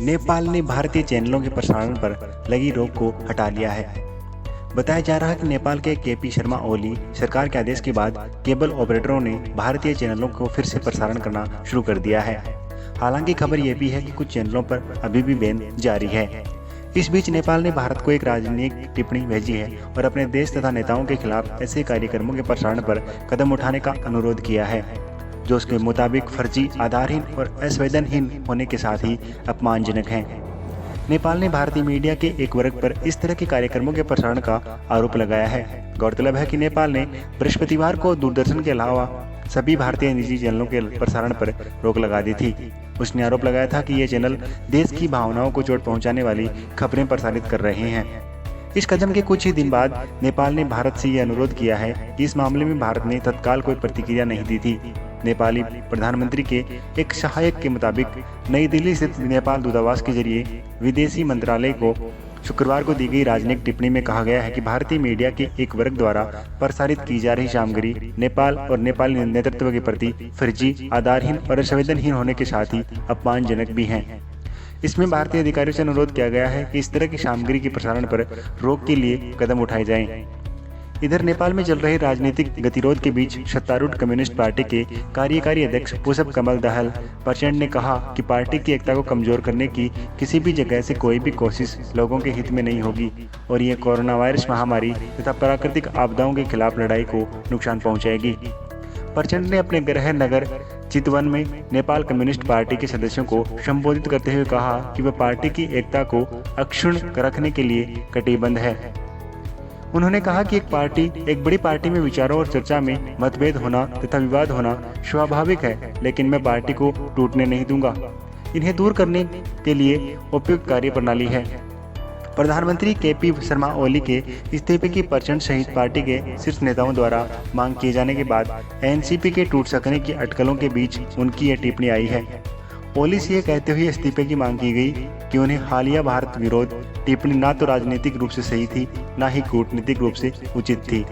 नेपाल ने भारतीय चैनलों के प्रसारण पर लगी रोक को हटा लिया है। बताया जा रहा है कि नेपाल के केपी शर्मा ओली सरकार के आदेश के बाद केबल ऑपरेटरों ने भारतीय चैनलों को फिर से प्रसारण करना शुरू कर दिया है। हालांकि खबर यह भी है कि कुछ चैनलों पर अभी भी बैन जारी है। इस बीच नेपाल ने भारत को एक राजनीतिक टिप्पणी भेजी है और अपने देश तथा नेताओं के खिलाफ ऐसे कार्यक्रमों के प्रसारण पर कदम उठाने का अनुरोध किया है जो उसके मुताबिक फर्जी, आधारहीन और असंवेदनहीन होने के साथ ही अपमानजनक हैं। नेपाल ने भारतीय मीडिया के एक वर्ग पर इस तरह के कार्यक्रमों के प्रसारण का आरोप लगाया है। गौरतलब है कि नेपाल ने बृहस्पतिवार को दूरदर्शन के अलावा सभी भारतीय निजी चैनलों के प्रसारण पर रोक लगा दी थी। उसने आरोप लगाया था कि ये चैनल देश की भावनाओं को चोट पहुंचाने वाली खबरें प्रसारित कर रहे हैं। इस कदम के कुछ ही दिन बाद नेपाल ने भारत से यह अनुरोध किया है कि इस मामले में भारत ने तत्काल कोई प्रतिक्रिया नहीं दी थी। नेपाली प्रधानमंत्री के एक सहायक के मुताबिक नई दिल्ली स्थित नेपाल दूतावास के जरिए विदेशी मंत्रालय को शुक्रवार को दी गई राजनीतिक टिप्पणी में कहा गया है कि भारतीय मीडिया के एक वर्ग द्वारा प्रसारित की जा रही सामग्री नेपाल और नेपाली नेतृत्व के प्रति फर्जी, आधारहीन और असंवेदनहीन होने के साथ ही अपमानजनक भी हैं। इसमें भारतीय अधिकारियों से अनुरोध किया गया है कि इस तरह की सामग्री के प्रसारण पर रोक के लिए कदम उठाए जाएं। इधर नेपाल में चल रहे राजनीतिक गतिरोध के बीच सत्तारूढ़ कम्युनिस्ट पार्टी के कार्यकारी अध्यक्ष पुष्प कमल दहल प्रचंड ने कहा कि पार्टी की एकता को कमजोर करने की किसी भी जगह से कोई भी कोशिश लोगों के हित में नहीं होगी और ये कोरोना वायरस महामारी तथा प्राकृतिक आपदाओं के खिलाफ लड़ाई को नुकसान पहुंचाएगी। प्रचंड ने अपने गृह नगर चितवन में नेपाल कम्युनिस्ट पार्टी के सदस्यों को संबोधित करते हुए कहा कि वह पार्टी की एकता को अक्षुण्ण रखने के लिए कटिबद्ध है। उन्होंने कहा कि एक बड़ी पार्टी में विचारों और चर्चा में मतभेद होना तथा विवाद होना स्वाभाविक है, लेकिन मैं पार्टी को टूटने नहीं दूंगा। इन्हें दूर करने के लिए उपयुक्त कार्य प्रणाली है। प्रधानमंत्री केपी शर्मा ओली के इस्तीफे की प्रचंड सहित पार्टी के शीर्ष नेताओं द्वारा मांग किए जाने के बाद एनसीपी के टूट सकने की अटकलों के बीच उनकी यह टिप्पणी आई है। ओली से ये कहते हुए इस्तीफे की मांग की गई कि उन्हें हालिया भारत विरोध टिप्पणी न तो राजनीतिक रूप से सही थी, न ही कूटनीतिक रूप से उचित थी।